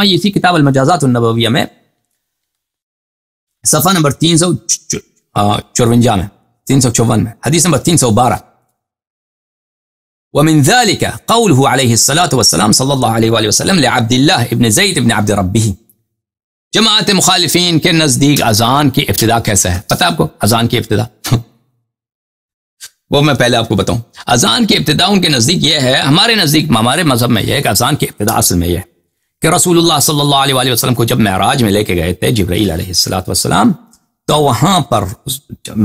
فرمائیے اسی کتاب المجازات النبویہ میں صفحہ نمبر 354 میں 354 میں حدیث نمبر 312 ومن ذلك قوله عليه الصلاة والسلام صلی اللہ علیہ وآلہ وسلم لعبد اللہ ابن زید ابن عبد ربہ. جماعت مخالفین کے نزدیک اذان کی ابتدا کیسا ہے؟ پتہ آپ کو اذان کی ابتدا؟ وہ میں پہلے آپ کو بتاؤں. اذان کی ابتدا ان کے نزدیک یہ ہے، ہمارے نزدیک ہمارے مذہب میں یہ ہے کہ اذان کی ابتدا اصل میں یہ ہے کہ رسول اللہ صلی اللہ علیہ وآلہ وسلم کو جب معراج میں لے کے گئے تھے جبرائیل علیہ السلام، تو وہاں پر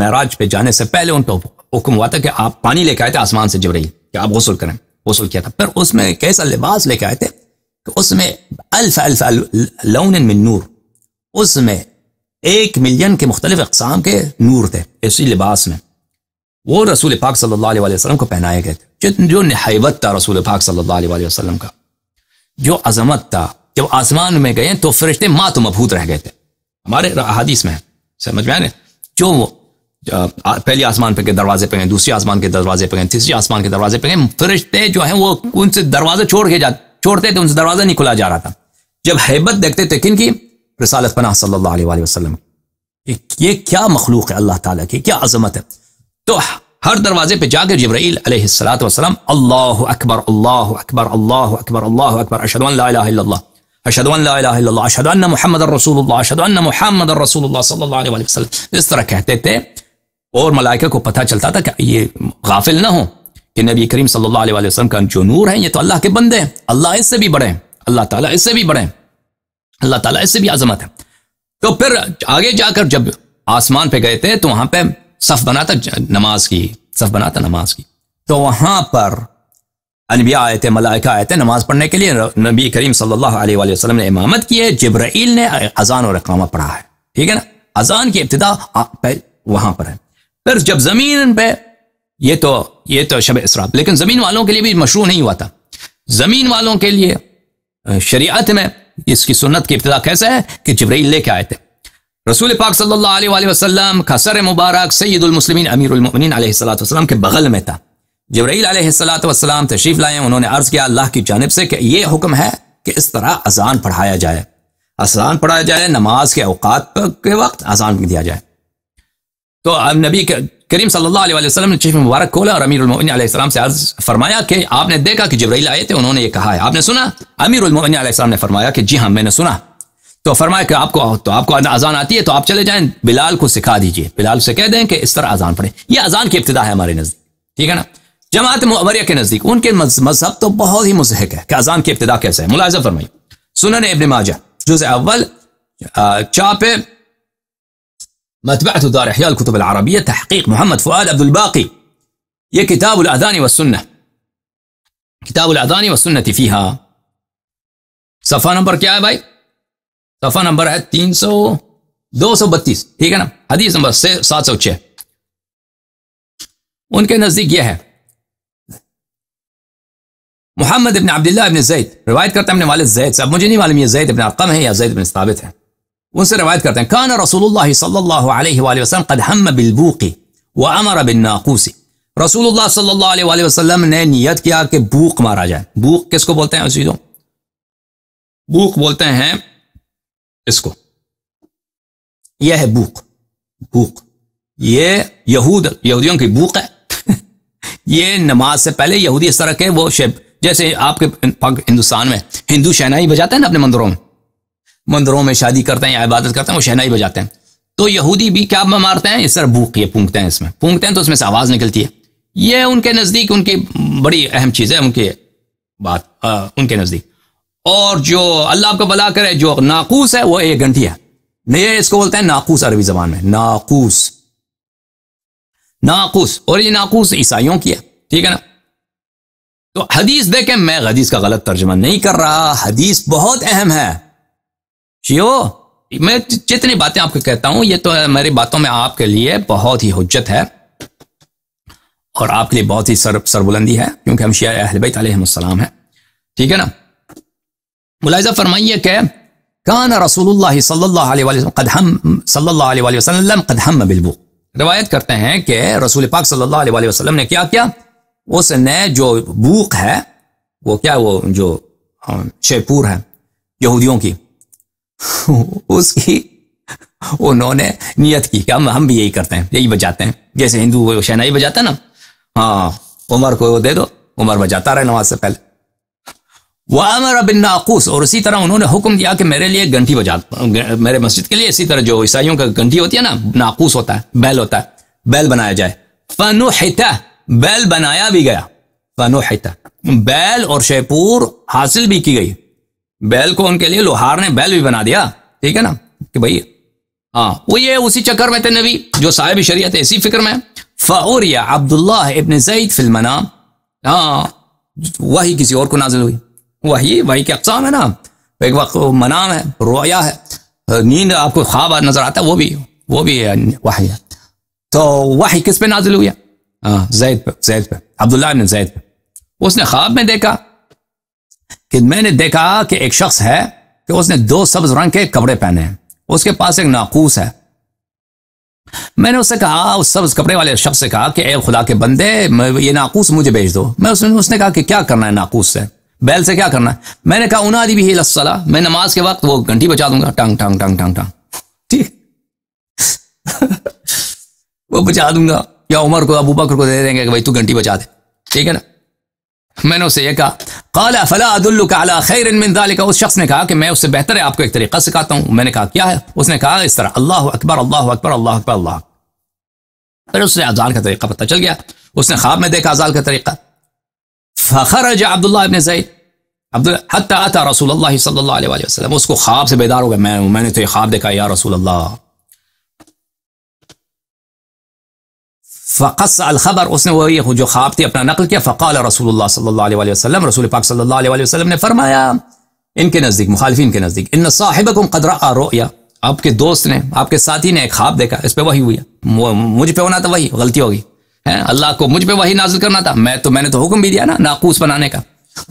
معراج پہ جانے سے پہلے ان کو حکم ہوا تھا کہ آپ پانی لے کے آئے تھے آسمان سے جبرائیل کہ آپ غسل کریں. غسل کیا تھا، پھر اس میں کیسا لباس لے کے آئے تھے کہ اس میں الف لون من نور، اس میں 1 ملین کے مختلف اقسام کے نور تھے اسی لباس میں. وہ رسول پاک صلی اللہ علیہ وآلہ وسلم کو پہنائے گئے تھے. جو نحیبت تھا رسول پاک صلی اللہ علیہ وآلہ وسلم کا، جو عظمت تھا، جب آسمان میں گئے تو فرشتے مات و مبہوت رہ گئے تھے. ہمارے حدیث میں سمجھ میں آئے، جو پہلی آسمان پہ کے دروازے پہ گئے، دوسری آسمان کے دروازے پہ گئے، تیسری آسمان کے دروازے پہ گئے، فرشتے جو ہیں وہ ان سے دروازے چھوڑتے تھے، ان سے دروازہ نہیں کھلا جا رہا تھا. جب ہیبت دیکھتے تھے کن کی؟ رسالت پناہ صلی اللہ علیہ وآلہ وسلم. یہ کیا مخلوق ہے اللہ تعالیٰ کی، کیا عظمت ہے. تو ہر دروازے پہ جا کر جبرائیل علیہ السلام اللہ اکبر اللہ اکبر اللہ اکبر اللہ اکبر اشہد ان لا الہ الا اللہ اشہد ان لا الہ الا اللہ اشہد ان محمد رسول اللہ اشہد ان محمد رسول اللہ صلی اللہ علیہ وسلم اس طرح کہتے تھے. اور ملائکہ کو پتہ چلتا تھا کہ یہ غافل نہ ہو کہ نبی کریم صلی اللہ علیہ وسلم کا جو نور ہے یہ تو اللہ کے بندے ہیں، اللہ اس سے بھی بڑے ہیں، اللہ تعالیٰ اس سے بھی بڑے ہیں، اللہ تعالیٰ اس سے بھی عظمت ہے. تو پھر آگے جا کر جب آسمان پہ گئے تھے تو وہاں پہ صف بنا تھا نماز کی، تو وہاں پر انبیاء آئے تھے، ملائکہ آئے تھے نماز پڑھنے کے لیے. نبی کریم صلی اللہ علیہ وآلہ وسلم نے امامت کی ہے، جبرائیل نے اذان اور اقامہ پڑھا ہے. ٹھیک ہے نا، اذان کی ابتدا وہاں پر ہے. پھر جب زمین پہ یہ تو شب اسراء، لیکن زمین والوں کے لیے بھی مشروع نہیں ہوا تھا. زمین والوں کے لیے شریعت میں اس کی سنت کی ابتدا کیسے ہے کہ جبرائیل لے کے آئے تھے. رسول پاک صلی اللہ علیہ وآلہ وسلم کا سر مبارک سید المسلمین امیر المؤمنین علیہ السلام کے بغل میں تھا. جبرائیل علیہ السلام تشریف لائے، انہوں نے عرض کیا اللہ کی جانب سے کہ یہ حکم ہے کہ اس طرح اذان پڑھایا جائے، نماز کے اوقات کے وقت اذان دیا جائے. تو نبی کریم صلی اللہ علیہ وسلم نے چشم مبارک کھولا اور امیر المؤمنین علیہ السلام سے عرض فرمایا کہ آپ نے دیکھا کہ جبرائیل آئے تھے، انہوں نے یہ کہا ہے، آپ نے سنا؟ امیر المؤمنین علیہ السلام نے فرمایا کہ جی ہاں میں نے سنا. تو فرمایا کہ آپ کو اذان آتی ہے تو آپ چلے جائیں بلال کو سکھا دیجئے، بلال سے کہہ دیں کہ اس طرح اذان پڑھیں. یہ اذان کی ابتدا ہے ہمارے نزدیک. ٹھیک ہے نا. جماعت معمریہ کے نزدیک ان کے مذہب تو بہت ہی مضحک ہے کہ اذان کی ابتدا کیسے ہے. ملاحظہ فرمائیے، سنن ابن ماجہ جزء اول چاپ مطبعۃ دار احیاء الکتب العربیہ تحقیق محمد فؤاد عبد الباقی، یہ کتاب الاذان والسنہ، کتاب الاذان والسنہ فیہا. صفحہ نمبر کیا ہے بھائی؟ صفحہ نمبر ہے 232. ٹھیک ہے نا. حدیث نمبر 706. ان کے نزدیک یہ ہے محمد ابن عبداللہ ابن زید روایت کرتے ہیں اپنے والد زید سے، اب مجھے نہیں معلوم یہ زید ابن ارقم ہے یا زید ابن ثابت ہے، ان سے روایت کرتے ہیں کان رسول اللہ صلی اللہ علیہ وآلہ وسلم قد ہم بالبوق وامر بالناقوس. رسول اللہ صلی اللہ علیہ وآلہ وسلم نے نیت کیا کہ بوق مارا جائے. بوق کس کو بولتے ہیں عزیزوں؟ بوق بولتے ہیں اس کو، یہ ہے بوق، یہ یہودیوں کی بوق ہے. یہ نماز سے پہلے یہودی اس طرح کے وہ جیسے آپ کے ہندوستان میں ہندو شہنائی بجاتے ہیں نا اپنے مندروں میں شادی کرتے ہیں یا عبادت کرتے ہیں وہ شہنائی بجاتے ہیں، تو یہودی بھی کیا مارتے ہیں اس طرح بوق، یہ پونگتے ہیں، اس میں پونگتے ہیں تو اس میں سے آواز نکلتی ہے. یہ ان کے نزدیک ان کی بڑی اہم چیز ہے، ان کی بات ان کے نزدیک. اور جو اللہ آپ کو بلا کرے جو ناقوس ہے وہ ایک گھنٹی ہے، یہ اس کو بولتے ہیں ناقوس عربی زبان میں، ناقوس. اور یہ ناقوس عیسائیوں کی ہے. ٹھیک ہے نا. تو حدیث دیکھیں، میں حدیث کا غلط ترجمہ نہیں کر رہا، حدیث بہت اہم ہے. میں جتنی باتیں آپ کو کہتا ہوں یہ تو میری باتوں میں آپ کے لیے بہت ہی حجت ہے اور آپ کے لیے بہت ہی سربلندی ہے، کیونکہ ہم شیعہ اہل بیت علیہم السلام ہیں. ٹھیک ہے نا. ملاحظہ فرمائیے کہ کان رسول اللہ صلی اللہ علیہ وآلہ وسلم قد ہم بالبوق. روایت کرتے ہیں کہ رسول پاک صلی اللہ علیہ وآلہ وسلم نے کیا اس نے جو بوق ہے وہ کیا، وہ جو شیپور ہے، یہودیوں کی اس کی انہوں نے نیت کی کہ ہم بھی یہی کرتے ہیں، یہی بجاتے ہیں، جیسے ہندو شہنائی بجاتا ہے نا، ہاں عمر کو دے دو، عمر بجاتا رہے نماز سے پہلے۔ وَأَمَرَ بِالنَّاقُوسِ، اور اسی طرح انہوں نے حکم دیا کہ میرے لیے گھنٹی بجا، میرے مسجد کے لیے اسی طرح جو عیسائیوں کا گھنٹی ہوتی ہے نا، ناقوس ہوتا ہے، بیل ہوتا ہے، بیل بنایا جائے۔ فَنُحِتَ، بیل بنایا بھی گیا، فَنُحِتَ، بیل اور شیپور حاصل بھی کی گئی، بیل کو ان کے لیے لوہار نے بیل بھی بنا دیا، ٹھیک ہے نا، کہ بھائی ہاں وہ یہ اسی چکر میں تھے نبی جو صاحب شریعت ہے، اسی فکر میں۔ فَأُرِيَ عبداللہ ابن زید فی المنام، ہاں وہی کسی اور کو نازل ہوئی، وہی کے اقسام ہے نا، ایک وقت منام ہے، رؤیا ہے، نیند آپ کو خواب نظر آتا ہے، وہ بھی وحی ہے۔ تو وحی کس پہ نازل ہوئی؟ زید پہ، عبداللہ ابن زید پہ۔ اس نے خواب میں دیکھا کہ میں نے دیکھا کہ ایک شخص ہے کہ اس نے 2 سبز رنگ کے کپڑے پہنے ہیں، اس کے پاس ایک ناقوس ہے۔ میں نے اس سے کہا، اس سبز کپڑے والے شخص سے کہا کہ اے خدا کے بندے یہ ناقوس مجھے بھیج دو۔ اس نے کہا کہ کیا کرنا ہے ناقوس سے، بیل سے کیا کرنا ہے؟ میں نے کہا انادی بھی الصلاۃ، میں نماز کے وقت وہ گھنٹی بجا دوں گا، ٹانگ ٹانگ ٹانگ ٹانگ ٹانگ، ٹھیک وہ بجا دوں گا، یا عمر کو ابو بکر کو دے دیں گے کہ بھائی تو گھنٹی بجا دے، ٹھیک ہے نا۔ میں نے اسے یہ کہا، قال فلا ادلک علی خیر من ذلک، اس شخص نے کہا کہ میں اس سے بہتر ہے آپ کو ایک طریقہ سکھاتا ہوں۔ میں نے کہا کیا ہے؟ اس نے کہا اس طرح، اللہ اکبر اللہ اکبر اللہ اکبر اللہ۔ پھر اس سے اذان کا طریقہ پتہ چل گیا، اس نے خواب میں دیکھا اذان کا طریقہ۔ فخرج عبداللہ ابن زید حتی اتى رسول اللہ صلی اللہ علیہ وآلہ وسلم، اس کو خواب سے بیدار ہو گیا، میں نے تو یہ خواب دیکھا یا رسول اللہ۔ فقص الخبر، اس نے وہی جو خواب تھی اپنا نقل کیا۔ فقال رسول اللہ صلی اللہ علیہ وسلم، رسول پاک صلی اللہ علیہ وسلم نے فرمایا ان کے نزدیک، مخالفین کے نزدیک، ان صاحبکم قد رأى رؤیا، آپ کے دوست نے، آپ کے ساتھی نے ایک خواب دیکھا، اس پہ وحی ہوئی، مجھ پہ ہونا تھا وہی، غلطی ہوگی، اللہ کو مجھ پہ وحی نازل کرنا تھا، میں نے تو حکم بھی دیا نا ناقوس بنانے کا،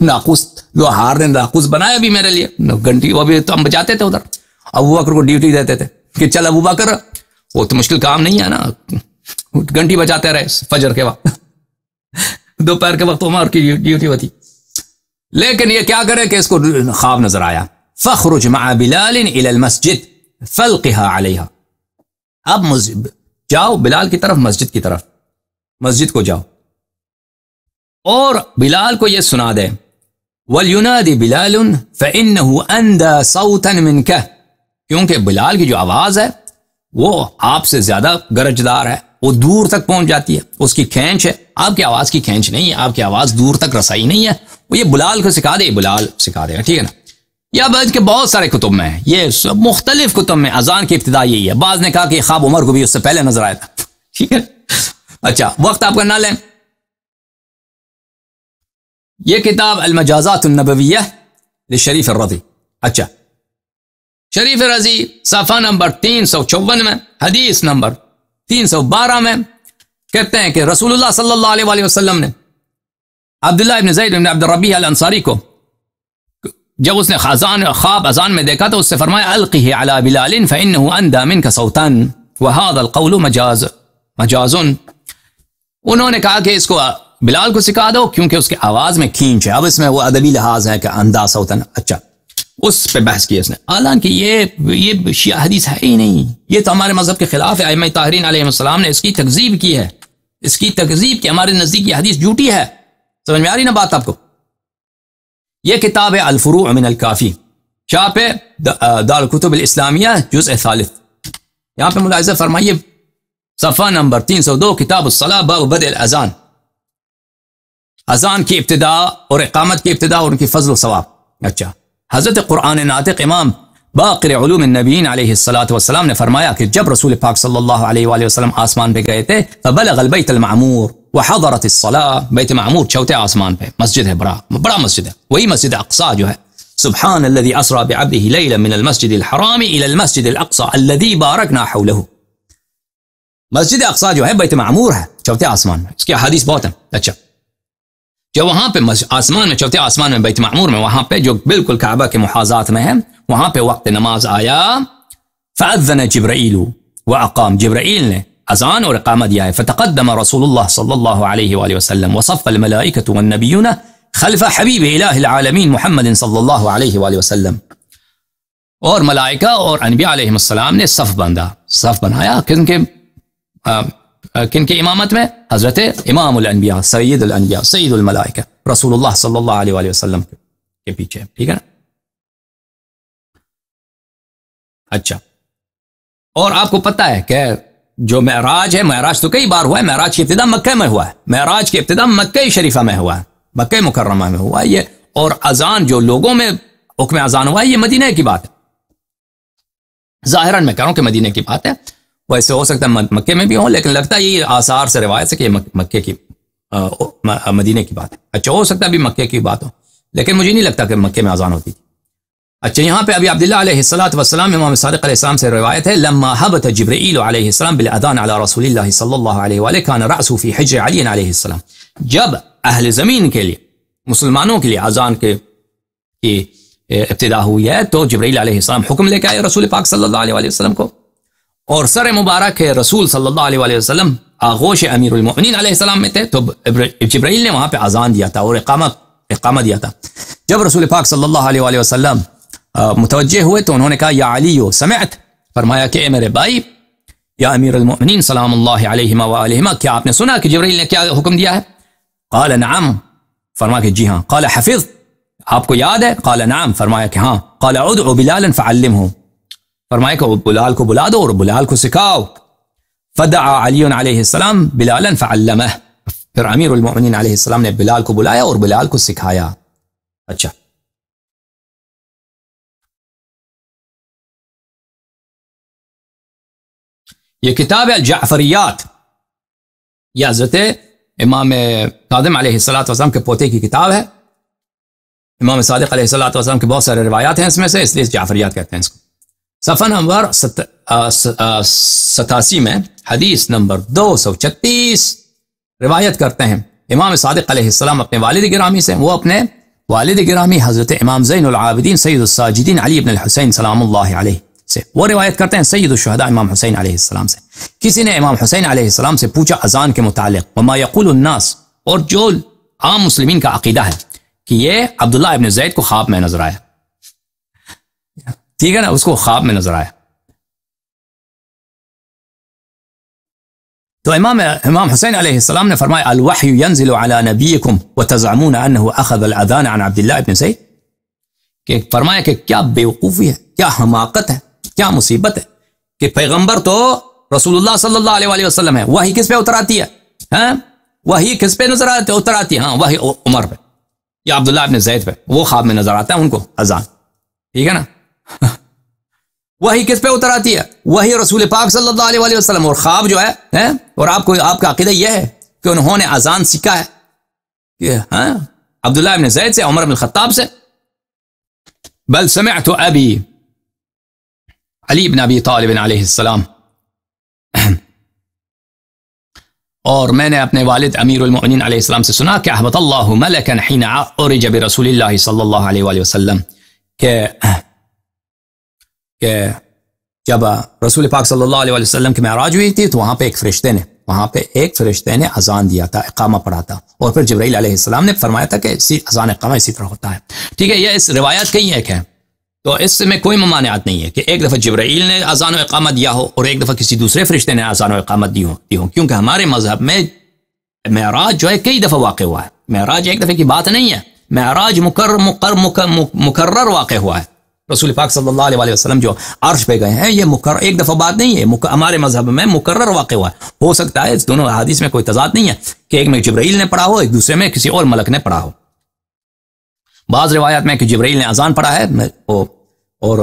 ناقوس لوہار نے ناقوس بنایا بھی میرے لیے، گھنٹی وہ بھی تو ہم بجاتے تھے ادھر، ابو بکر کو ڈیوٹی دیتے تھے کہ چل ابو بکر، وہ تو مشکل کام نہیں ہے نا، گھنٹی بجاتے رہے فجر کے وقت، دوپہر کے وقت عمر کی ڈیوٹی ہوتی، لیکن یہ کیا کرے کہ اس کو خواب نظر آیا۔ فخرج مع بلال الى المسجد فالقها علیہا، اب جاؤ بلال کی طرف، مسجد کی طرف، مسجد کو جاؤ اور بلال کو یہ سنا دے، وَلْيُنَادِ بِلَالٌ فَإِنَّهُ أَنْدَى صَوْتًا مِنْكَ، کیونکہ بلال کی جو آواز ہے وہ آپ سے زیادہ گرجدار ہے، وہ دور تک پہنچ جاتی ہے، اس کی کھینچ ہے، آپ کی آواز کی کھینچ نہیں ہے، آپ کی آواز دور تک رسائی نہیں ہے، وہ یہ بلال کو سکھا دے، بلال سکھا دے گا، ٹھیک ہے نا۔ یا بعد کے بہت سارے کتب میں ہے، یہ سب مختلف کتب میں اذان کی ابتدا یہی ہے، بعض نے کہا کہ خواب عمر کو بھی اس سے پہلے نظر آیا تھا، ٹھیک ہے۔ اچھا وقت آپ کا نہ لیں، یہ کتاب المجازات النبویہ لشریف الرضی، اچھا شریف رضی صفحہ نمبر 354 میں، حدیث نمبر 312 میں کہتے ہیں کہ رسول اللہ صلی اللہ علیہ وآلہ وسلم نے عبداللہ ابن زید ابن عبد الربیع الانصاری کو جب اس نے خواب اذان میں دیکھا تو اس سے فرمایا القہ علی بلال فانه اندى منك صوتا وهذا القول مجاز، انہوں نے کہا کہ اس کو بلال کو سکھا دو کیونکہ اس کی آواز میں کھینچ ہے، اب اس میں وہ ادبی لحاظ ہے کہ اندھا صوتن، اچھا اس پہ بحث کی اس نے، حالانکہ یہ شیعہ حدیث ہے ہی نہیں، یہ تو ہمارے مذہب کے خلاف ہے، ائمہ طاہرین علیہ السلام نے اس کی تکذیب کی ہے، اس کی تکذیب کی، ہمارے نزدیک یہ حدیث جھوٹی ہے، سمجھ میں آ رہی نا بات آپ کو۔ یہ کتاب ہے الفروع من الکافی، چھاپ ہے دار الکتب الاسلامیہ جزء ثالث، یہاں پہ ملاحظہ فرمائیے صفحہ نمبر 302 کتاب الصلاۃ باب بدء الاذان، اذان کی ابتدا اور اقامت کی ابتدا اور ان کی فضل و ثواب۔ اچھا حضرت قرآن ناطق امام باقر علوم النبیین علیہ الصلوۃ والسلام نے فرمایا کہ جب رسول پاک صلی اللہ علیہ وآلہ وسلم آسمان پہ گئے تھے فبلغ البیت المعمور وحضرت الصلاۃ، بیت معمور چوتھے آسمان پہ مسجد ہے، بڑا مسجد ہے، وہی مسجد اقصی جو ہے، سبحان الذي اسرى بعبده ليلا من المسجد الحرام الى المسجد الاقصى الذي باركنا حوله، مسجد اقصی جو ہے بیت معمور ہے چوتھے آسمان میں، اس کی حدیث بہت ہے۔ اچھا جو وہاں پہ آسمان میں چوتھے آسمان میں بیت معمور میں، وہاں پہ جو بالکل کعبہ کے محاذات میں ہے، وہاں پہ وقت نماز آیا، فاذن جبرائیل واقام، جبرائیل نے اذان اور اقامت دیا ہے، فتقدم رسول اللہ صلی اللہ علیہ وآلہ وسلم وصف الملائکۃ والنبیون خلف حبیب الہ العالمین محمد صلی اللہ علیہ وآلہ وسلم، اور ملائکہ اور انبیاء علیہ السلام نے صف بنایا کن کے امامت میں؟ حضرت امام الانبیاء سید الانبیاء سید الملائکہ رسول اللہ صلی اللہ علیہ وآلہ وسلم کے پیچھے، ٹھیک ہے نا؟ اچھا، اور آپ کو پتہ ہے کہ جو معراج ہے، معراج تو کئی بار ہوا ہے، معراج کی ابتدا مکہ میں ہوا ہے، معراج کی ابتدا مکہ شریفہ میں ہوا ہے، مکہ مکرمہ میں ہوا ہے یہ، اور اذان جو لوگوں میں حکم اذان ہوا ہے یہ مدینہ کی بات ہے، ظاہراً میں کہہ رہا ہوں کہ مدینہ کی بات ہے، ویسے ہو سکتا ہے مکے میں بھی ہوں، لیکن لگتا ہے یہ آثار سے روایت سے کہ یہ مکے کی مدینہ کی بات ہے۔ اچھا، ہو سکتا ہے بھی مکے کی بات ہو، لیکن مجھے نہیں لگتا کہ مکے میں اذان ہوتی تھی۔ اچھا، یہاں پہ ابھی عبداللہ علیہ السلام امام صادق علیہ السلام سے روایت ہے، لما حبت جبرائیل علیہ السلام بالاذان علی رسول اللہ صلی اللہ علیہ وآلہ کان رأسه فی حجر علی علیہ السلام، جب اہل زمین کے لیے، مسلمانوں کے لیے اذان کی ابتدا ہوئی ہے تو جبرائیل علیہ السلام حکم لے کے آئے رسول پاک صلی اللہ علیہ وآلہ وسلم کو، اور سر مبارک رسول صلی اللہ علیہ وآلہ وسلم آغوش امیر المؤمنین علیہ السلام میں تھے، تو جبرائیل نے وہاں پہ اذان دیا تھا اور اقامہ دیا تھا۔ جب رسول پاک صلی اللہ علیہ وآلہ وسلم متوجہ ہوئے تو انہوں نے کہا یا علی سمعت، فرمایا کہ اے میرے بھائی، یا امیر المؤمنین سلام اللہ علیہما وآلہما، کیا آپ نے سنا کہ جبرائیل نے کیا حکم دیا ہے؟ قال نعم، فرمایا کہ جی ہاں۔ قال حفظ، آپ کو یاد ہے؟ قال نعم، فرمایا کہ ہاں۔ قال ادعو بلالا فعلمہ، فرمایا کہ بلال کو بلا دو اور بلال کو سکھاؤ۔ فدعا علی علیہ السلام بلالا فعلمہ، پھر امیر المؤمنین علیہ السلام نے بلال کو بلایا اور بلال کو سکھایا۔ اچھا، یہ کتاب الجعفریات، یہ حضرت امام کاظم علیہ السلام کے پوتے کی کتاب ہے۔ امام صادق علیہ السلام کے بہت سارے روایات ہیں اس میں سے، اس لیے جعفریات کہتے ہیں اس کو۔ صفحہ نمبر 87 میں حدیث نمبر 236 روایت کرتے ہیں امام صادق علیہ السلام اپنے والد گرامی سے، وہ اپنے والد گرامی حضرت امام زین العابدین سید الساجدین علی بن الحسین سلام اللہ علیہ سے، وہ روایت کرتے ہیں سید الشہداء امام حسین علیہ السلام سے۔ کسی نے امام حسین علیہ السلام سے پوچھا اذان کے متعلق، وما یقول الناس، اور جو عام مسلمین کا عقیدہ ہے کہ یہ عبداللہ ابن زید کو خواب میں نظر آیا، ٹھیک ہے نا، اس کو خواب میں نظر آیا۔ تو امام حسین علیہ السلام نے فرمایا الوحی ینزل علی نبیکم وتزعمون انه اخذ الاذان عن عبداللہ ابن زید، کہ فرمایا کہ کیا بیوقوفی ہے، کیا حماقت ہے، کیا مصیبت ہے کہ پیغمبر تو رسول اللہ صلی اللہ علیہ وآلہ وسلم ہے، وحی کس پہ اتر آتی ہے؟ ہاں، وحی کس پہ نظر اتر آتی ہے؟ ہاں، وحی عمر پہ یا عبداللہ ابن زید پہ، وہ خواب میں نظر آتا ہے ان کو اذان، ٹھیک ہے نا۔ وحی کس پہ اتر آتی ہے؟ وحی رسول پاک صلی اللہ علیہ وآلہ وسلم، اور خواب جو ہے، اور آپ کا عقیدہ یہ ہے کہ انہوں نے اذان سیکھا ہے کہ ہاں عبداللہ ابن زید سے، عمر بن الخطاب سے۔ بل سمعت ابی، علی بن ابی طالب علیہ السلام، اور میں نے اپنے والد امیر المؤمنین علیہ السلام سے سنا کہ احبط اللہ ملکا حین عرج برسول اللہ صلی اللہ علیہ وآلہ وسلم، کہ جب رسول پاک صلی اللہ علیہ وآلہ وسلم کی معراج ہوئی تھی تو وہاں پہ ایک فرشتے نے اذان دیا تھا، اقامہ پڑھا تھا، اور پھر جبرائیل علیہ السلام نے فرمایا تھا کہ اذان اقامہ اسی طرح ہوتا ہے، ٹھیک ہے۔ یہ اس روایت کئی ایک ہے، تو اس میں کوئی ممانعت نہیں ہے کہ ایک دفعہ جبرائیل نے اذان و اقامہ دیا ہو اور ایک دفعہ کسی دوسرے فرشتے نے اذان و اقامت دی ہو، کیونکہ ہمارے مذہب میں معراج جو ہے کئی دفعہ واقع ہوا ہے، معراج ایک دفعہ کی بات نہیں ہے، معراج مکرر واقع ہوا ہے۔ رسول پاک صلی اللہ علیہ وسلم جو عرش پہ گئے ہیں، یہ ایک دفعہ بات نہیں ہے، ہمارے مذہب میں مکرر واقع ہوا ہے۔ ہو سکتا ہے اس دونوں احادیث میں کوئی تضاد نہیں ہے کہ ایک میں جبرائیل نے پڑھا ہو، ایک دوسرے میں کسی اور ملک نے پڑھا ہو۔ بعض روایات میں کہ جبرائیل نے اذان پڑھا ہے اور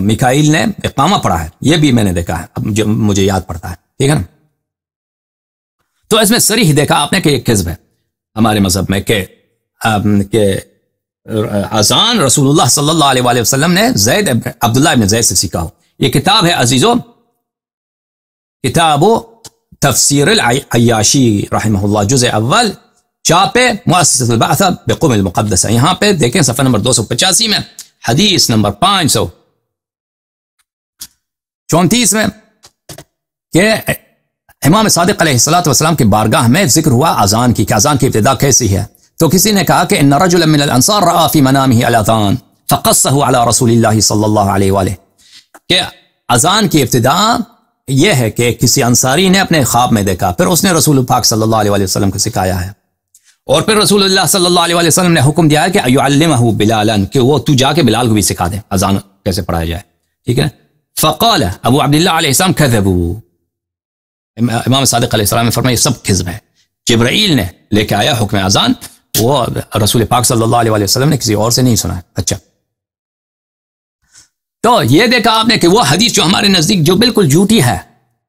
میکائیل نے اقامہ پڑھا ہے، یہ بھی میں نے دیکھا ہے، اب مجھے یاد پڑتا ہے، ٹھیک ہے نا۔ تو اس میں صریح دیکھا آپ نے کہ ایک کذب ہے ہمارے مذہب میں کہ اذان رسول اللہ صلی اللہ علیہ وآلہ وسلم نے عبداللہ ابن زید سے سیکھا ہو۔ یہ کتاب ہے عزیزو، کتاب تفسیر العیاشی رحمہ اللہ، جزء اول، چاپ مؤسسۃ البعث بقم المقدسہ، یہاں پہ دیکھیں صفحہ نمبر 285 میں حدیث نمبر 534 میں کہ امام صادق علیہ السلام کی بارگاہ میں ذکر ہوا اذان کی، کہ اذان کی ابتدا کیسی ہے، تو کسی نے کہا کہ ان رجلا من الانصار رأى في منامه الاذان فقصه على رسول اللہ صلی اللہ علیہ وآلہ، کہ اذان کی ابتدا یہ ہے کہ کسی انصاری نے اپنے خواب میں دیکھا، پھر اس نے رسول پاک صلی اللہ علیہ وسلم کو سکھایا ہے، اور پھر رسول اللہ صلی اللہ علیہ وسلم نے حکم دیا ہے کہ یعلمہ بلالا، کہ وہ تو جا کے بلال کو بھی سکھا دے اذان کیسے پڑھایا جائے، ٹھیک ہے. فقال ابو عبداللہ علیہ السلام کذبوا، امام صادق علیہ السلام نے فرمایا یہ سب کذب ہے، جبرائیل نے لے کے آیا حکم اذان، وہ رسول پاک صلی اللہ علیہ وسلم نے کسی اور سے نہیں سنا ہے. اچھا، تو یہ دیکھا آپ نے کہ وہ حدیث جو ہمارے نزدیک جو بالکل جھوٹی ہے،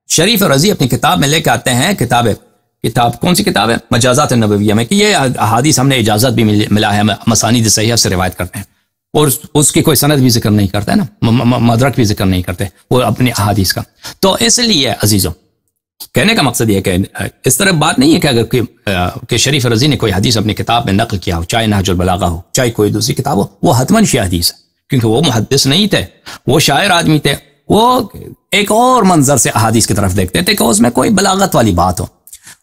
شریف رضی اپنی کتاب میں لے کے آتے ہیں، کتاب کون سی کتاب ہے؟ مجازات النبویہ میں، کہ یہ احادیث ہم نے اجازت بھی ملا ہے، مسانید صحیحہ سے روایت کرتے ہیں، اور اس کی کوئی سند بھی ذکر نہیں کرتا ہے نا، مدرک بھی ذکر نہیں کرتے وہ اپنی احادیث کا. تو اس لیے عزیزوں کہنے کا مقصد یہ کہ اس طرح بات نہیں ہے کہ اگر کہ شریف رضی نے کوئی حدیث اپنی کتاب میں نقل کیا ہو، چاہے نہج البلاغہ ہو، چاہے کوئی دوسری کتاب ہو، وہ حتماً شیعہ حدیث ہے، کیونکہ وہ محدث نہیں تھے، وہ شاعر آدمی تھے، وہ ایک اور منظر سے احادیث کی طرف دیکھتے تھے کہ اس میں کوئی بلاغت والی بات ہو.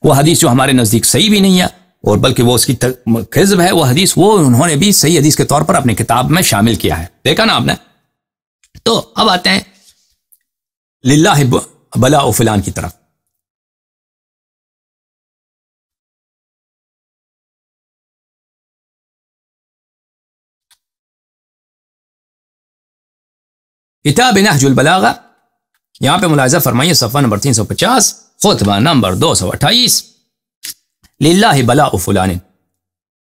وہ حدیث جو ہمارے نزدیک صحیح بھی نہیں ہے، اور بلکہ وہ اس کی کذب ہے، وہ حدیث وہ انہوں نے بھی صحیح حدیث کے طور پر اپنی کتاب میں شامل کیا ہے. دیکھا نا آپ نے. تو اب آتے ہیں للہ بلاء فلان کی طرف. کتاب نہج البلاغہ، یہاں پہ ملاحظہ فرمائیے صفحہ نمبر 350، خطبہ نمبر 228، للہ بلاء فلان،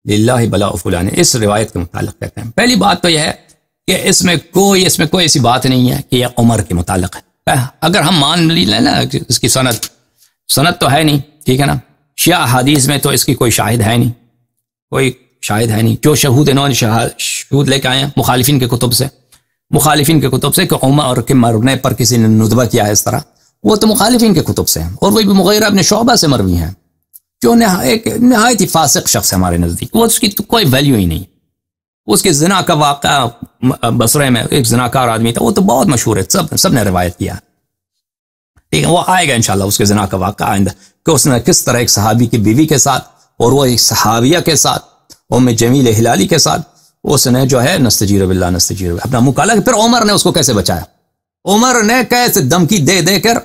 للہ بلاء فلان، اس روایت کے متعلق کہتے ہیں. پہلی بات تو یہ ہے کہ اس میں کوئی ایسی بات نہیں ہے کہ یہ عمر کے متعلق ہے. اگر ہم مان لیں نا اس کی سند تو ہے نہیں، ٹھیک ہے نا، شیعہ حدیث میں تو اس کی کوئی شاہد ہے نہیں، کوئی شاہد ہے نہیں. جو شہود انہوں نے شہود لے کے آئے ہیں مخالفین کے کتب سے کہ عمر کے مرنے پر کسی نے ندبہ کیا ہے اس طرح، وہ تو مخالفین کے کتب سے ہیں، اور وہ بھی مغیرہ ابن شعبہ سے مروی ہیں، جو ایک نہایت ہی فاسق شخص ہے ہمارے نزدیک، وہ اس کی تو کوئی ویلیو ہی نہیں. اس کے زنا کا واقعہ بصرے میں ایک زناکار آدمی تھا، وہ تو بہت مشہور ہے، سب نے روایت کیا، ٹھیک ہے. وہ آئے گا انشاءاللہ اس کے زنا کا واقعہ آئندہ، کہ اس نے کس طرح ایک صحابی کی بیوی کے ساتھ اور وہ ایک صحابیہ کے ساتھ، ام جمیل ہلالی کے ساتھ، اس نے جو ہے نستجیر باللہ اپنا منہ کالا. پھر عمر نے اس کو کیسے بچایا؟ عمر نے کیسے دھمکی دے کر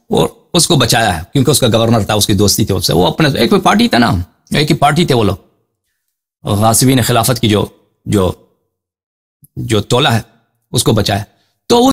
اور اس کو بچایا ہے، کیونکہ اس کا گورنر تھا، اس کی دوستی تھی اس سے، وہ اپنے ایک پارٹی تھا نا، ایک ہی پارٹی تھے وہ لوگ. غاصبین خلافت کی جو تولا ہے اس کو بچایا.